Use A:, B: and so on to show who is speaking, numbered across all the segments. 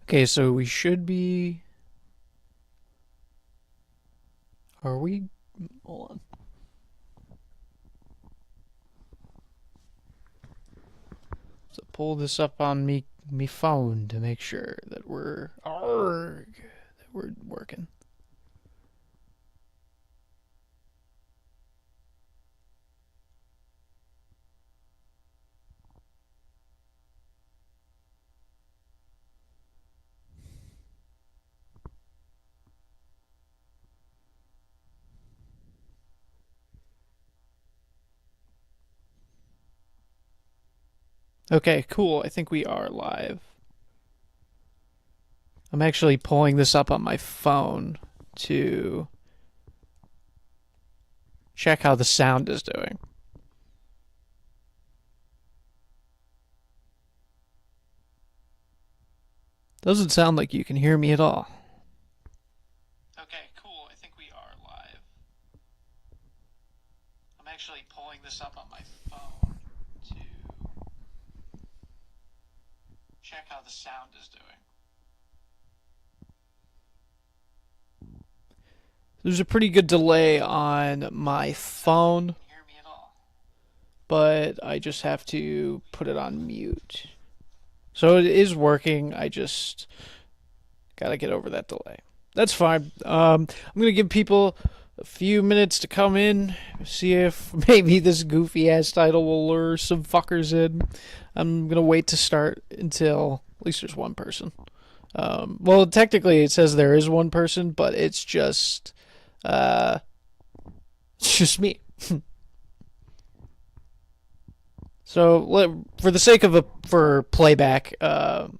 A: Okay, so we should be. Are we? Hold on. So pull this up on me phone to make sure that we're working. Okay, cool. I think we are live. I'm actually pulling this up on my phone to check how the sound is doing. Doesn't sound like you can hear me at all. Okay, cool. I think we are live. I'm actually pulling this up on my phone to check how the sound is doing. There's a pretty good delay on my phone, but I just have to put it on mute. So it is working. I just gotta get over that delay. That's fine. I'm gonna give people a few minutes to come in, see if maybe this goofy ass title will lure some fuckers in. I'm gonna wait to start until at least there's one person. Well, technically it says there is one person, but uh, it's just me. So for the sake of for playback,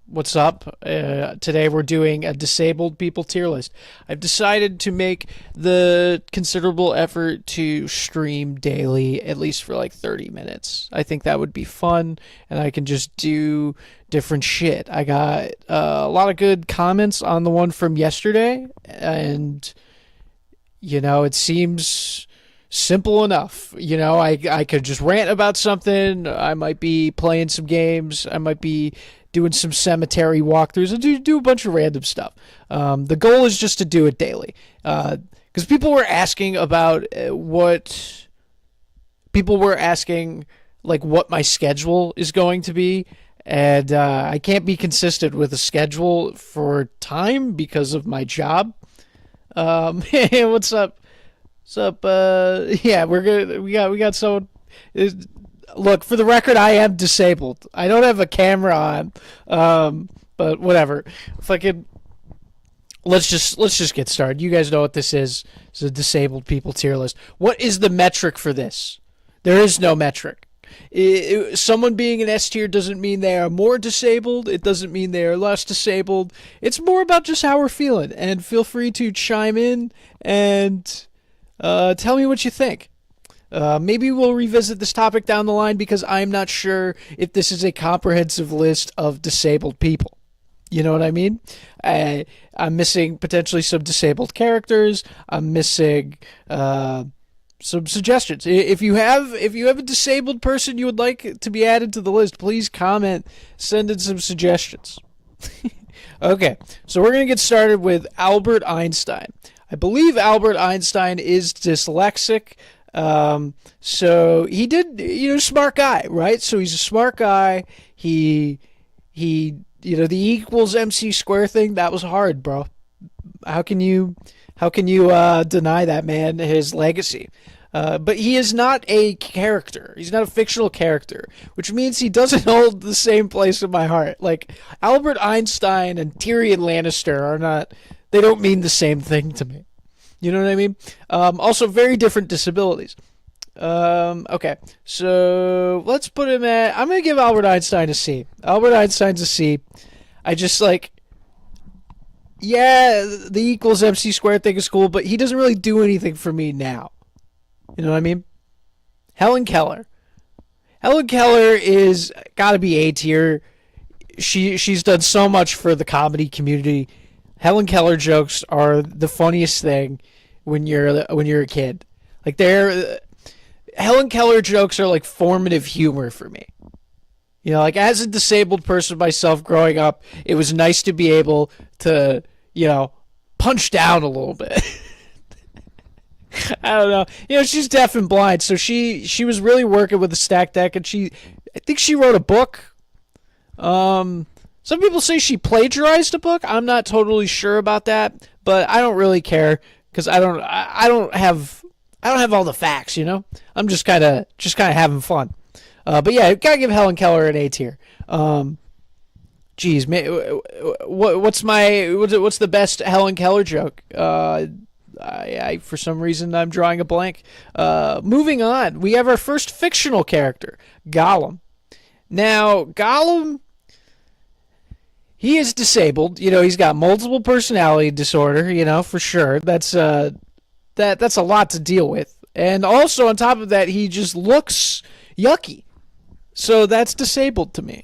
A: what's up? Today we're doing a disabled people tier list. I've decided to make the considerable effort to stream daily, at least for like 30 minutes. I think that would be fun, and I can just do different shit. I got a lot of good comments on the one from yesterday, and it seems simple enough. I could just rant about something. I might be playing some games. I might be doing some cemetery walkthroughs. I do a bunch of random stuff. The goal is just to do it daily. Because people were asking about what people were asking, like what my schedule is going to be. And I can't be consistent with a schedule for time because of my job. Hey, what's up? What's up? Yeah, we're good. We got someone. Look, for the record, I am disabled. I don't have a camera on. But whatever. Fucking. Let's just get started. You guys know what this is. It's a disabled people tier list. What is the metric for this? There is no metric. Someone being an S tier doesn't mean they are more disabled. It doesn't mean they are less disabled. It's more about just how we're feeling. And feel free to chime in and tell me what you think. Maybe we'll revisit this topic down the line because I'm not sure if this is a comprehensive list of disabled people. You know what I mean? I'm missing potentially some disabled characters. I'm missing some suggestions. If you have a disabled person you would like to be added to the list, please comment. Send in some suggestions. Okay, so we're gonna get started with Albert Einstein. I believe Albert Einstein is dyslexic. So he did, smart guy, right? So he's a smart guy. He, the E equals MC square thing, that was hard, bro. How can you, deny that man his legacy? But he is not a character. He's not a fictional character, which means he doesn't hold the same place in my heart. Like, Albert Einstein and Tyrion Lannister are not, they don't mean the same thing to me. You know what I mean? Also, very different disabilities. Okay, so let's put him at. I'm gonna give Albert Einstein a C. Albert Einstein's a C. I just like, yeah, the equals MC squared thing is cool, but he doesn't really do anything for me now. You know what I mean? Helen Keller. Helen Keller is gotta be A tier. She's done so much for the comedy community. Helen Keller jokes are the funniest thing when you're a kid. Like Helen Keller jokes are like formative humor for me. You know, like as a disabled person myself growing up, it was nice to be able to, you know, punch down a little bit. I don't know. You know, she's deaf and blind, so she was really working with the stack deck, and I think she wrote a book. Some people say she plagiarized a book. I'm not totally sure about that, but I don't really care because I don't have all the facts. You know, I'm just kind of having fun. But yeah, gotta give Helen Keller an A tier. Geez, man, what's the best Helen Keller joke? I for some reason I'm drawing a blank. Moving on, we have our first fictional character, Gollum. Now, Gollum, he is disabled. You know, he's got multiple personality disorder. You know, for sure. That's a lot to deal with. And also on top of that, he just looks yucky. So that's disabled to me.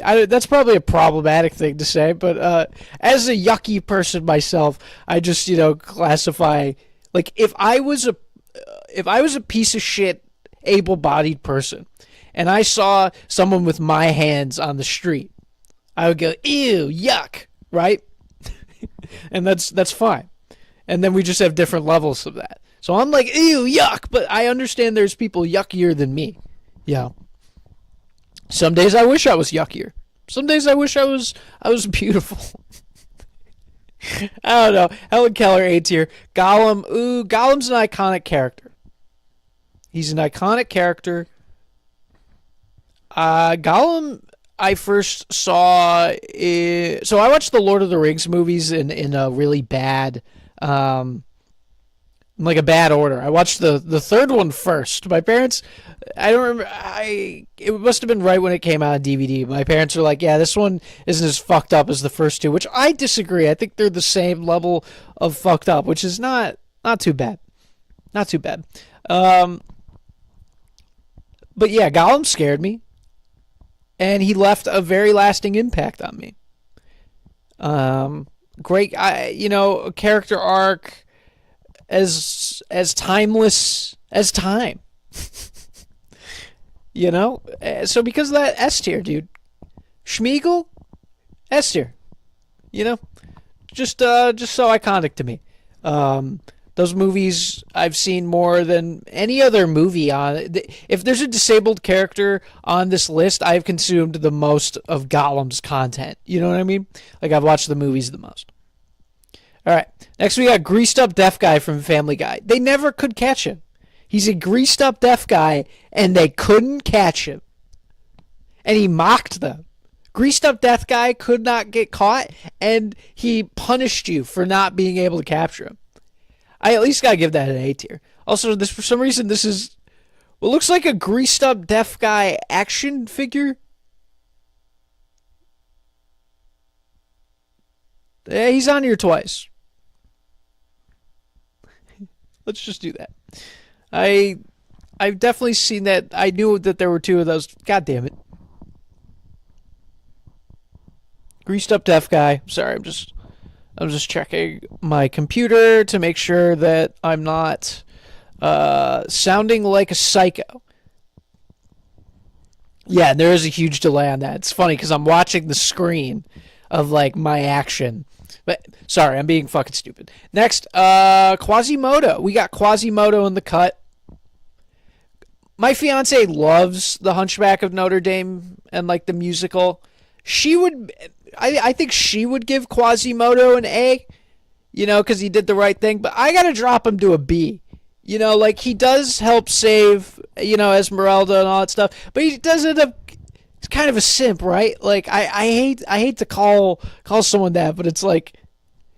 A: That's probably a problematic thing to say, but as a yucky person myself, I just classify like if I was a piece of shit able-bodied person, and I saw someone with my hands on the street, I would go ew yuck, right? And that's fine. And then we just have different levels of that. So I'm like ew yuck, but I understand there's people yuckier than me. Yeah. Some days I wish I was yuckier. Some days I wish I was beautiful. I don't know. Helen Keller, A tier. Gollum, Gollum's an iconic character. He's an iconic character. Gollum, I first saw. So I watched the Lord of the Rings movies in a really bad, like a bad order. I watched the third one first. My parents, I don't remember. It must have been right when it came out on DVD. My parents were like, "Yeah, this one isn't as fucked up as the first two," which I disagree. I think they're the same level of fucked up, which is not too bad, not too bad. But yeah, Gollum scared me, and he left a very lasting impact on me. Great, a character arc as timeless as time. So because of that, S tier, dude. Schmeagol, S tier. Just so iconic to me. Those movies I've seen more than any other movie on. If there's a disabled character on this list, I've consumed the most of Gollum's content. You know what I mean? Like I've watched the movies the most. All right. Next we got greased up deaf guy from Family Guy. They never could catch him. He's a greased up deaf guy, and they couldn't catch him. And he mocked them. Greased up deaf guy could not get caught, and he punished you for not being able to capture him. I at least gotta give that an A tier. Also, for some reason, this is what looks like a greased up deaf guy action figure. Yeah, he's on here twice. Let's just do that. I've definitely seen that. I knew that there were two of those. God damn it. Greased up deaf guy. Sorry, I'm just checking my computer to make sure that I'm not sounding like a psycho. Yeah, there is a huge delay on that. It's funny because I'm watching the screen of like my action. But sorry, I'm being fucking stupid. Next, Quasimodo. We got Quasimodo in the cut. My fiance loves The Hunchback of Notre Dame and like the musical. I think she would give Quasimodo an A, because he did the right thing. But I gotta drop him to a B. Like he does help save, Esmeralda and all that stuff. But he does end up. He's kind of a simp, right? Like I hate to call someone that, but it's like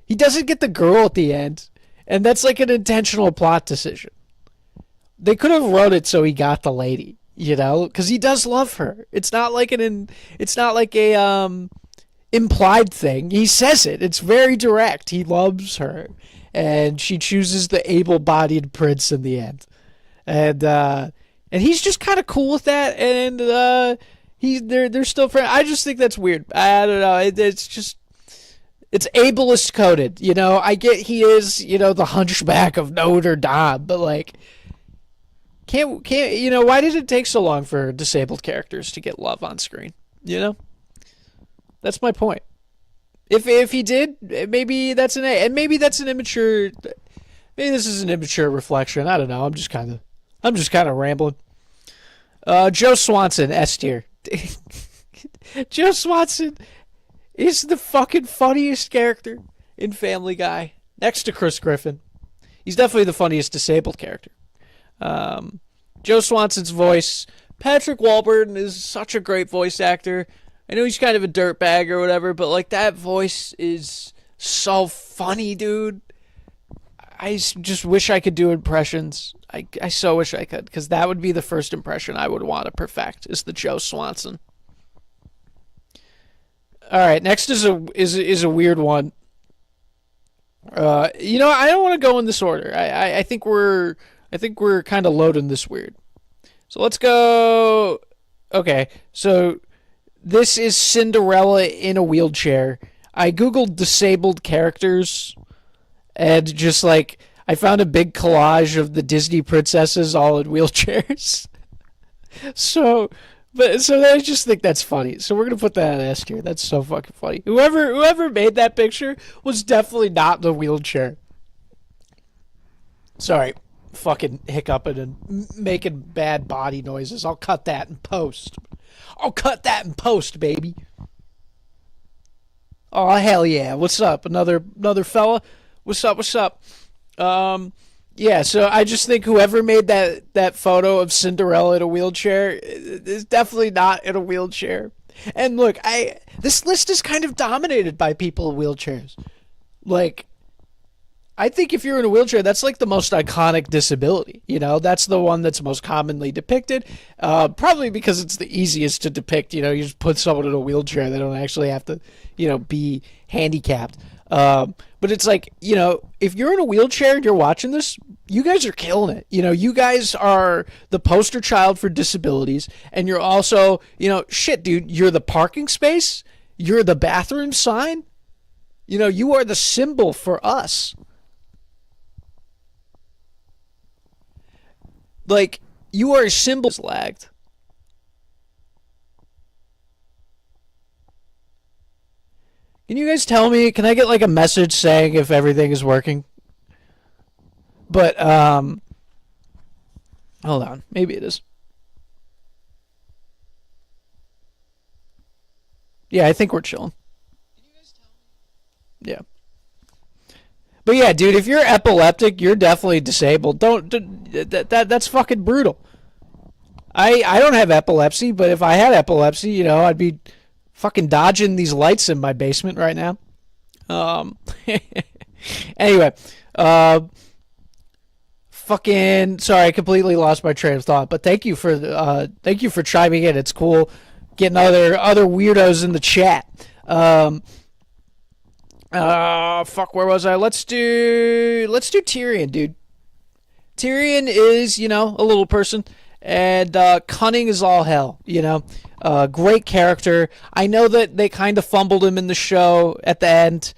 A: he doesn't get the girl at the end, and that's like an intentional plot decision. They could have wrote it so he got the lady, because he does love her. It's not like a implied thing. He says it. It's very direct. He loves her, and she chooses the able-bodied prince in the end, and he's just kind of cool with that, and they're still friends. I just think that's weird. I don't know. It's ableist coded. I get he is the Hunchback of Notre Dame, but like Can't you know, why did it take so long for disabled characters to get love on screen? You know? That's my point. If he did, maybe that's an A, and maybe that's an immature. Maybe this is an immature reflection. I don't know. I'm just kind of rambling. Joe Swanson, S tier. Joe Swanson is the fucking funniest character in Family Guy, next to Chris Griffin. He's definitely the funniest disabled character. Joe Swanson's voice. Patrick Warburton is such a great voice actor. I know he's kind of a dirtbag or whatever, but like that voice is so funny, dude. I just wish I could do impressions. I so wish I could, because that would be the first impression I would want to perfect, is the Joe Swanson. All right, next is a weird one. You know, I don't want to go in this order. I think we're kind of loading this weird. So let's go. Okay, so this is Cinderella in a wheelchair. I googled disabled characters, and just like I found a big collage of the Disney princesses all in wheelchairs. so I just think that's funny. So we're gonna put that on S tier. That's so fucking funny. Whoever made that picture was definitely not in the wheelchair. Sorry, fucking hiccuping and making bad body noises. I'll cut that in post. Baby. Oh hell yeah! What's up? Another fella. What's up? Yeah. So I just think whoever made that photo of Cinderella in a wheelchair is definitely not in a wheelchair. And look, this list is kind of dominated by people in wheelchairs. Like, I think if you're in a wheelchair, that's like the most iconic disability. You know, that's the one that's most commonly depicted. Probably because it's the easiest to depict. You know, you just put someone in a wheelchair; they don't actually have to, you know, be handicapped. But it's like, you know, if you're in a wheelchair and you're watching this, you guys are killing it. You know, you guys are the poster child for disabilities, and you're also, you know, shit, dude, you're the parking space, you're the bathroom sign. You know, you are the symbol for us. Like, you are a symbol lagged. Can you guys tell me, can I get like a message saying if everything is working? But, hold on. Maybe it is. Yeah, I think we're chilling. Yeah. But yeah, dude, if you're epileptic, you're definitely disabled. That's fucking brutal. I don't have epilepsy, but if I had epilepsy, you know, I'd be fucking dodging these lights in my basement right now. Anyway, fucking sorry, I completely lost my train of thought. But thank you for chiming in. It's cool getting other weirdos in the chat. Fuck, where was I? Let's do Tyrion, dude. Tyrion is, you know, a little person, and cunning is all hell, you know. Great character. I know that they kind of fumbled him in the show at the end.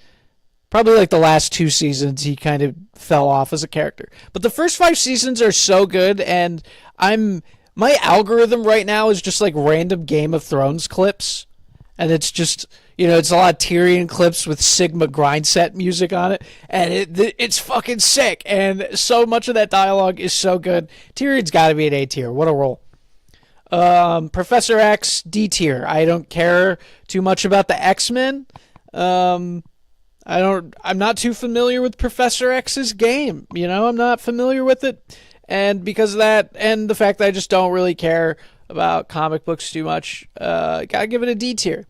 A: Probably like the last 2 seasons, he kind of fell off as a character. But the first 5 seasons are so good, and my algorithm right now is just like random Game of Thrones clips, and it's just, you know, it's a lot of Tyrion clips with Sigma Grindset music on it, and it's fucking sick, and so much of that dialogue is so good. Tyrion's got to be an A tier. What a role. Professor X, D tier. I don't care too much about the X-Men. I'm not too familiar with Professor X's game. You know, I'm not familiar with it, and because of that, and the fact that I just don't really care about comic books too much, gotta give it a D tier.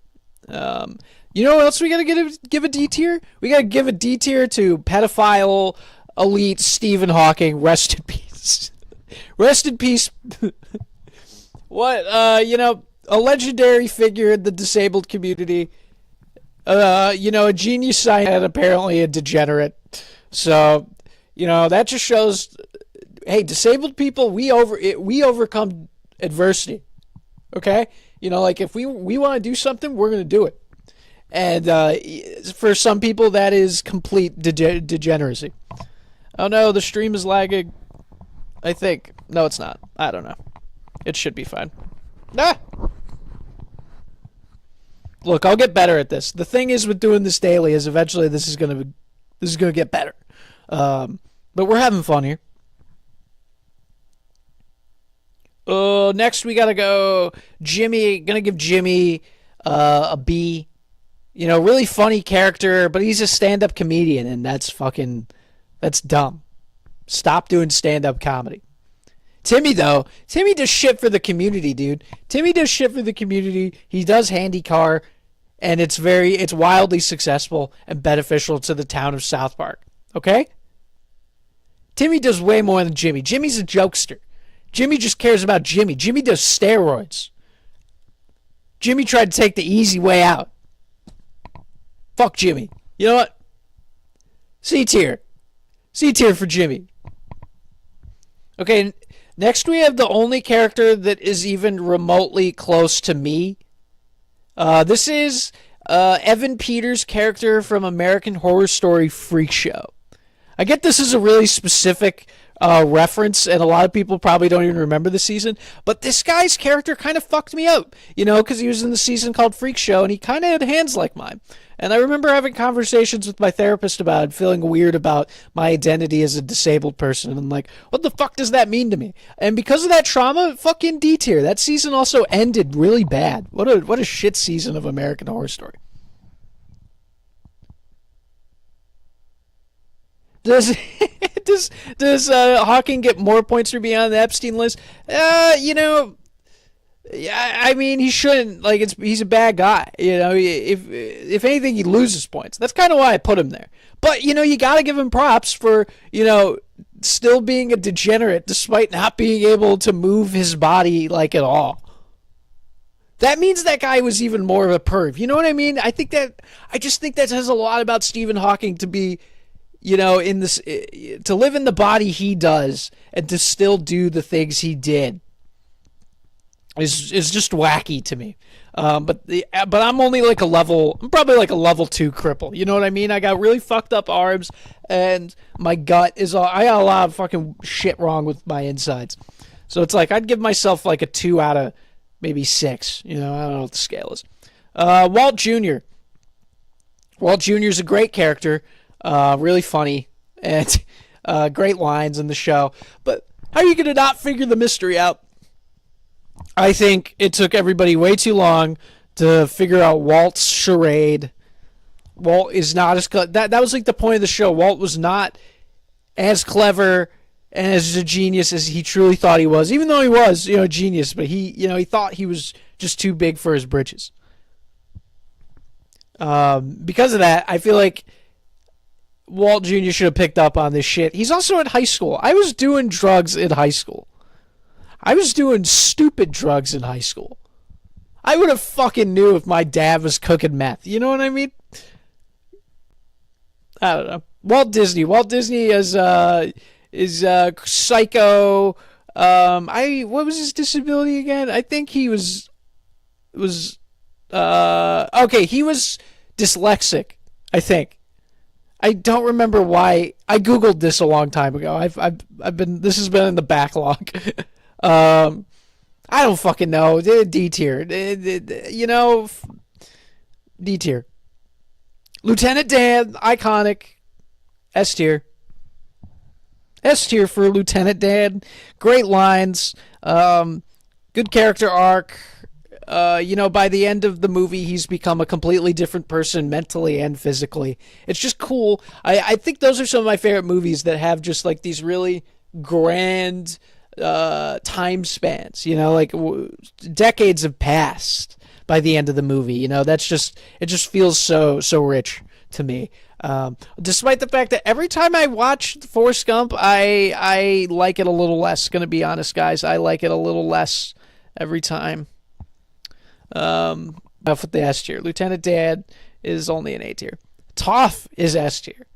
A: You know what else we gotta give a D tier? We gotta give a D tier to pedophile elite Stephen Hawking. Rest in peace. Rest in peace. What, you know, a legendary figure in the disabled community. You know, a genius scientist and apparently a degenerate. So, you know, that just shows, hey, disabled people, we overcome adversity. Okay? You know, like if we want to do something, we're going to do it. And for some people, that is complete degeneracy. Oh no, the stream is lagging. I think. No, it's not. I don't know. It should be fine. Ah! Look, I'll get better at this. The thing is with doing this daily is eventually this is gonna get better. But we're having fun here. Next we gotta go. Jimmy. Gonna give Jimmy a B. You know, really funny character, but he's a stand-up comedian, and that's dumb. Stop doing stand-up comedy. Timmy, though, Timmy does shit for the community, dude. Timmy does shit for the community. He does HandyCar, and it's wildly successful and beneficial to the town of South Park. Okay? Timmy does way more than Jimmy. Jimmy's a jokester. Jimmy just cares about Jimmy. Jimmy does steroids. Jimmy tried to take the easy way out. Fuck Jimmy. You know what? C tier. C tier for Jimmy. Okay, next we have the only character that is even remotely close to me. This is Evan Peters' character from American Horror Story Freak Show. I get this is a really specific reference, and a lot of people probably don't even remember the season, but this guy's character kind of fucked me up, you know, because he was in the season called Freak Show, and he kind of had hands like mine. And I remember having conversations with my therapist about it, feeling weird about my identity as a disabled person. And I'm like, what the fuck does that mean to me? And because of that trauma, fucking D tier. That season also ended really bad. What a shit season of American Horror Story. Does Hawking get more points for being on the Epstein list? You know, yeah, I mean, he shouldn't. Like, he's a bad guy. You know, if anything, he loses points. That's kind of why I put him there. But you know, you got to give him props for, you know, still being a degenerate despite not being able to move his body like at all. That means that guy was even more of a perv. You know what I mean? I just think that says a lot about Stephen Hawking to be, you know, in this, to live in the body he does and to still do the things he did is just wacky to me. But I'm only like I'm probably like a level 2 cripple. You know what I mean? I got really fucked up arms, and my gut I got a lot of fucking shit wrong with my insides. So it's like I'd give myself like a 2 out of maybe 6. You know, I don't know what the scale is. Walt Jr. Walt Jr. is a great character, really funny, and great lines in the show. But how are you going to not figure the mystery out? I think it took everybody way too long to figure out Walt's charade. Walt is not as that was like the point of the show. Walt was not as clever and as a genius as he truly thought he was, even though he was, you know, a genius, but he thought he was just too big for his britches. Because of that, I feel like Walt Jr. should have picked up on this shit. He's also in high school. I was doing drugs in high school. I was doing stupid drugs in high school. I would have fucking knew if my dad was cooking meth. You know what I mean? I don't know. Walt Disney. Walt Disney is psycho. What was his disability again? I think he was okay. He was dyslexic, I think. I don't remember why. I googled this a long time ago. This has been in the backlog. I don't fucking know. D tier. You know, D tier. Lieutenant Dan, iconic. S tier. S tier for Lieutenant Dan. Great lines. Good character arc. You know, by the end of the movie, he's become a completely different person mentally and physically. It's just cool. I think those are some of my favorite movies that have just like these really grand time spans. You know, like decades have passed by the end of the movie. You know, it just feels so rich to me. Despite the fact that every time I watch Forrest Gump, I like it a little less. Gonna be honest, guys, I like it a little less every time. Enough with the S tier. Lieutenant Dan is only an A tier. Toph is S tier.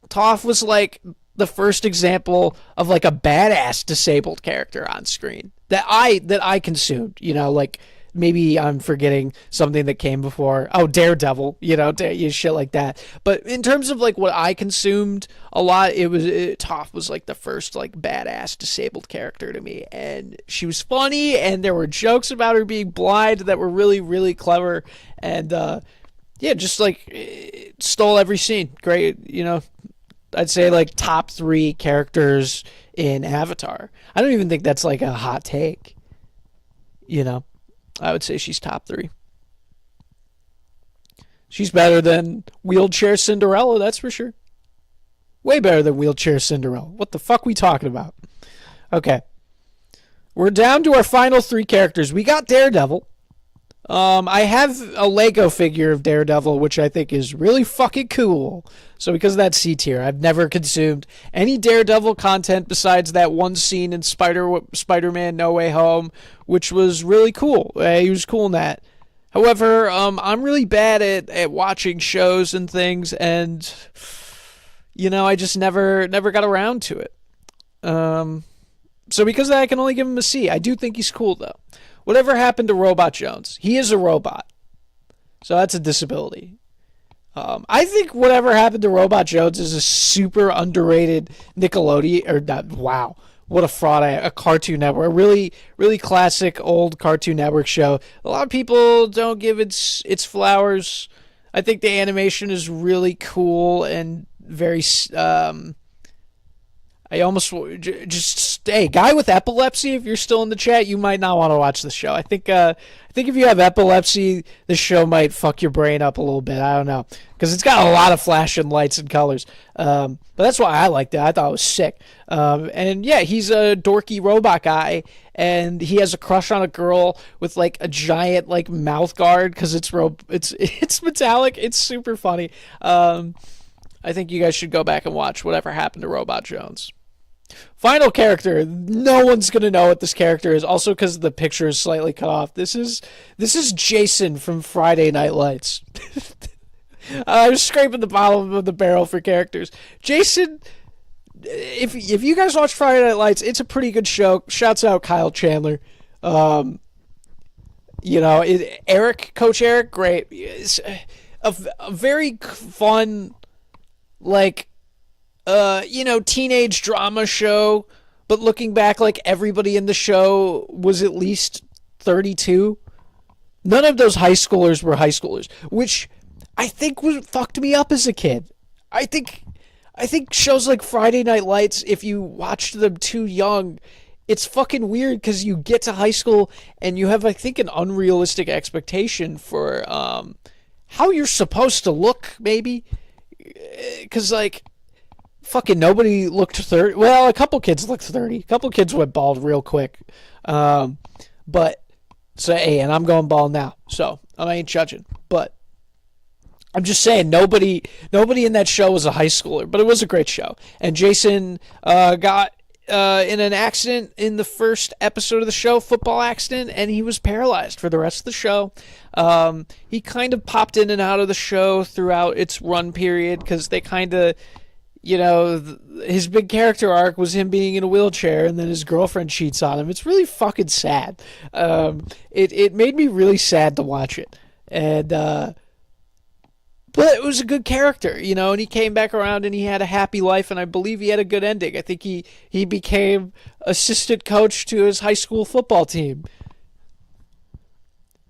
A: Toph was like the first example of like a badass disabled character on screen that I consumed. You know, like maybe I'm forgetting something that came before. Oh, Daredevil, shit like that. But in terms of like what I consumed a lot, Toph was like the first like badass disabled character to me, and she was funny, and there were jokes about her being blind that were really, really clever, and yeah, just like it stole every scene. Great, I'd say like top 3 characters in Avatar. I don't even think that's like a hot take. I would say she's top 3. She's better than Wheelchair Cinderella, that's for sure. Way better than Wheelchair Cinderella. What the fuck we talking about? Okay. We're down to our final 3 characters. We got Daredevil. I have a Lego figure of Daredevil, which I think is really fucking cool. So because of that C tier, I've never consumed any Daredevil content besides that one scene in Spider-Man No Way Home, which was really cool. He was cool in that. However, I'm really bad at watching shows and things, and I just never got around to it. So because of that, I can only give him a C. I do think he's cool though. Whatever happened to Robot Jones? He is a robot. So that's a disability. I think whatever happened to Robot Jones is a super underrated Nickelodeon, or not, wow, what a fraud, a Cartoon Network, a really, really classic old Cartoon Network show. A lot of people don't give its flowers. I think the animation is really cool and very, I almost just hey, guy with epilepsy. If you're still in the chat, you might not want to watch the show. I think if you have epilepsy, the show might fuck your brain up a little bit. I don't know, because it's got a lot of flashing lights and colors. But that's why I liked it. I thought it was sick. And yeah, he's a dorky robot guy, and he has a crush on a girl with like a giant like mouth guard because it's metallic. It's super funny. I think you guys should go back and watch Whatever Happened to Robot Jones. Final character. No one's going to know what this character is. Also because the picture is slightly cut off. This is Jason from Friday Night Lights. I was scraping the bottom of the barrel for characters. Jason, if you guys watch Friday Night Lights, it's a pretty good show. Shouts out Kyle Chandler. Eric, Coach Eric, great. It's a very fun, like, teenage drama show, but looking back, like, everybody in the show was at least 32. None of those high schoolers were high schoolers, which I think fucked me up as a kid. I think shows like Friday Night Lights, if you watched them too young, it's fucking weird because you get to high school and you have, I think, an unrealistic expectation for how you're supposed to look, maybe. Because, like, fucking nobody looked 30. Well, a couple kids looked 30. A couple kids went bald real quick. But, so, hey, and I'm going bald now. So, I ain't judging. But, I'm just saying, nobody in that show was a high schooler. But it was a great show. And Jason got in an accident in the first episode of the show, football accident, and he was paralyzed for the rest of the show. He kind of popped in and out of the show throughout its run period because they kind of, his big character arc was him being in a wheelchair and then his girlfriend cheats on him. It's really fucking sad. It made me really sad to watch it. And, but it was a good character, and he came back around and he had a happy life, and I believe he had a good ending. I think he became assistant coach to his high school football team.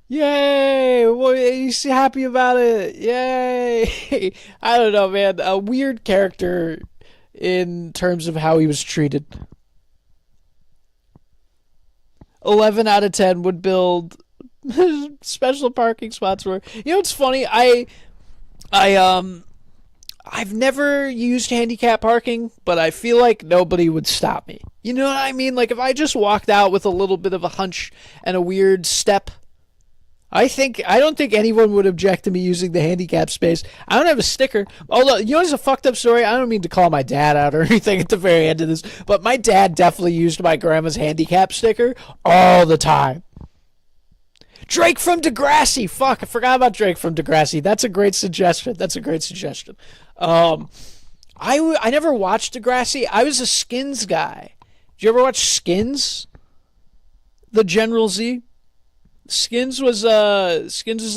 A: Yay! Boy, he's happy about it. Yay! I don't know, man. A weird character in terms of how he was treated. 11 out of 10 would build special parking spots for. It's funny. I've never used handicap parking, but I feel like nobody would stop me. You know what I mean? Like, if I just walked out with a little bit of a hunch and a weird step, I don't think anyone would object to me using the handicap space. I don't have a sticker. Although, it's a fucked up story. I don't mean to call my dad out or anything at the very end of this, but my dad definitely used my grandma's handicap sticker all the time. Drake from Degrassi. Fuck, I forgot about Drake from Degrassi. That's a great suggestion. I never watched Degrassi. I was a Skins guy. Did you ever watch Skins? The General Z? Skins is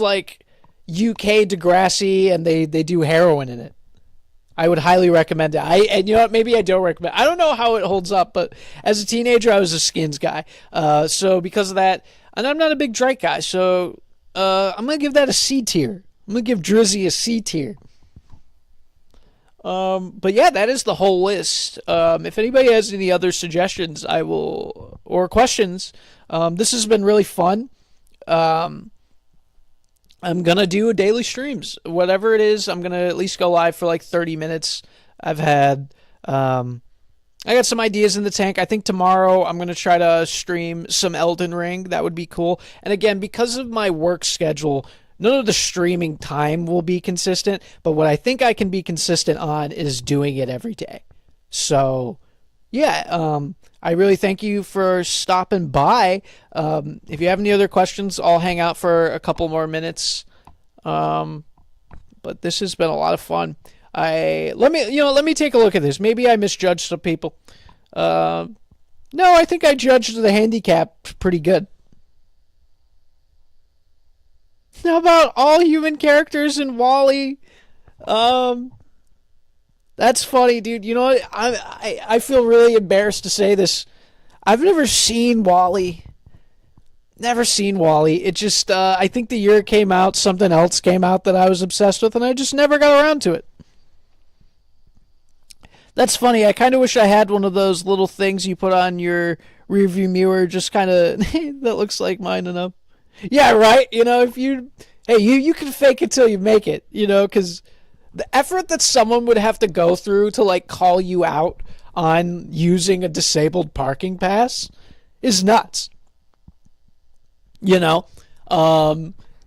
A: like UK Degrassi, and they do heroin in it. I would highly recommend it. And you know what? Maybe I don't recommend. I don't know how it holds up, but as a teenager, I was a Skins guy. So because of that, and I'm not a big Drake guy, so I'm gonna give that a C tier. I'm gonna give Drizzy a C tier. But yeah, that is the whole list. If anybody has any other suggestions, I will or questions. This has been really fun. Um, I'm gonna do a daily streams, whatever it is. I'm gonna at least go live for like 30 minutes. I've had, I got some ideas in the tank. I think tomorrow I'm gonna try to stream some Elden Ring. That would be cool. And again, because of my work schedule, none of the streaming time will be consistent. But what I think I can be consistent on is doing it every day. So yeah, I really thank you for stopping by. If you have any other questions, I'll hang out for a couple more minutes. Um, but this has been a lot of fun. I let me take a look at this. Maybe I misjudged some people. Uh, no, I think I judged the handicap pretty good. How about all human characters in Wally? Um, that's funny, dude. You know what? I feel really embarrassed to say this. I've never seen Wally. Never seen Wally. It just I think the year it came out, something else came out that I was obsessed with, and I just never got around to it. That's funny. I kind of wish I had one of those little things you put on your rearview mirror, just kind of that looks like mine enough. Yeah, right. You know, if you, hey, you can fake it till you make it. You know, because the effort that someone would have to go through to like call you out on using a disabled parking pass is nuts. You know,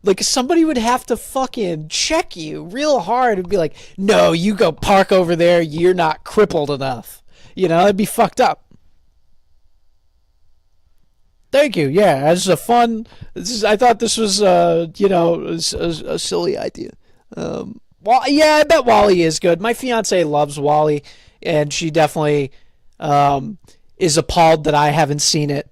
A: like somebody would have to fucking check you real hard and be like, no, you go park over there. You're not crippled enough. You know, it'd be fucked up. Thank you. Yeah, as a fun. I thought this was, a silly idea. Well, yeah, I bet Wally is good. My fiance loves Wally, and she definitely is appalled that I haven't seen it.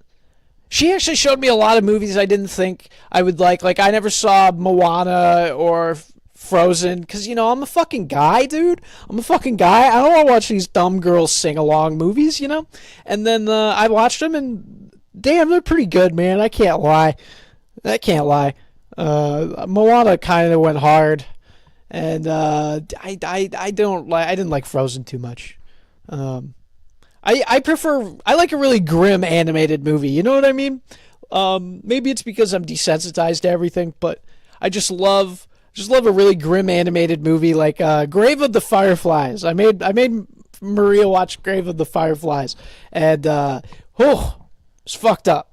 A: She actually showed me a lot of movies I didn't think I would like. Like, I never saw Moana or Frozen, because, I'm a fucking guy, dude. I'm a fucking guy. I don't want to watch these dumb girls sing along movies. And then I watched them, and damn, they're pretty good, man. I can't lie. I can't lie. Moana kind of went hard, and I don't like. I didn't like Frozen too much. Um, I like a really grim animated movie. You know what I mean? Maybe it's because I'm desensitized to everything, but I just love a really grim animated movie like Grave of the Fireflies. I made Maria watch Grave of the Fireflies, and it's fucked up.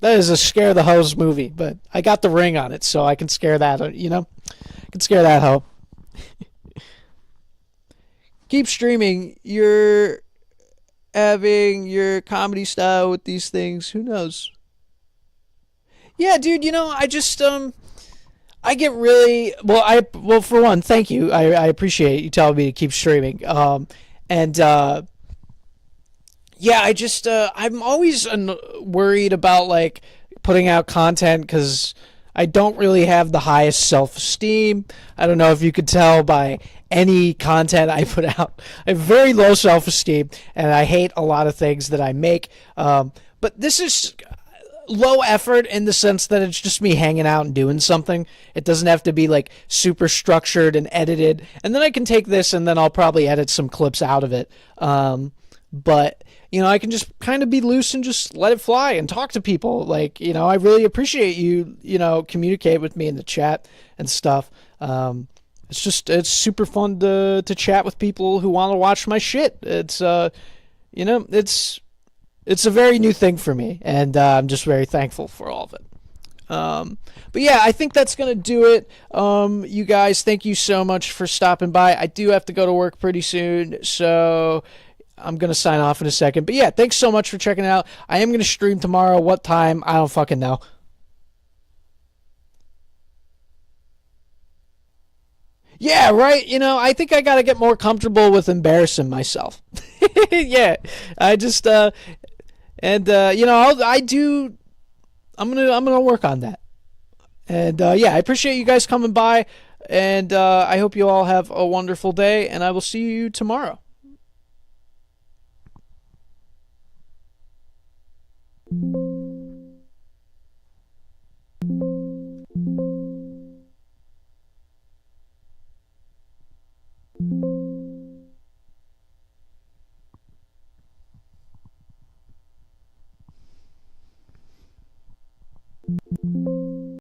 A: That is a scare the hose movie, but I got the ring on it, so I can scare that. I can scare that hoe. Keep streaming. You're having your comedy style with these things. Who knows? Yeah, dude. I just I get really well. For one, thank you. I appreciate you telling me to keep streaming. And yeah, I'm always worried about like putting out content because I don't really have the highest self-esteem. I don't know if you could tell by any content I put out. I have very low self-esteem, and I hate a lot of things that I make. But this is low effort in the sense that it's just me hanging out and doing something. It doesn't have to be like super structured and edited. And then I can take this and then I'll probably edit some clips out of it. But I can just kind of be loose and just let it fly and talk to people. Like, I really appreciate you, communicate with me in the chat and stuff. It's super fun to chat with people who want to watch my shit. It's a very new thing for me, and I'm just very thankful for all of it. But yeah, I think that's going to do it. You guys, thank you so much for stopping by. I do have to go to work pretty soon, so I'm going to sign off in a second. But yeah, thanks so much for checking it out. I am going to stream tomorrow. What time? I don't fucking know. Yeah, right. I think I got to get more comfortable with embarrassing myself. Yeah, I just, I do I'm gonna work on that. And yeah, I appreciate you guys coming by, and I hope you all have a wonderful day, and I will see you tomorrow.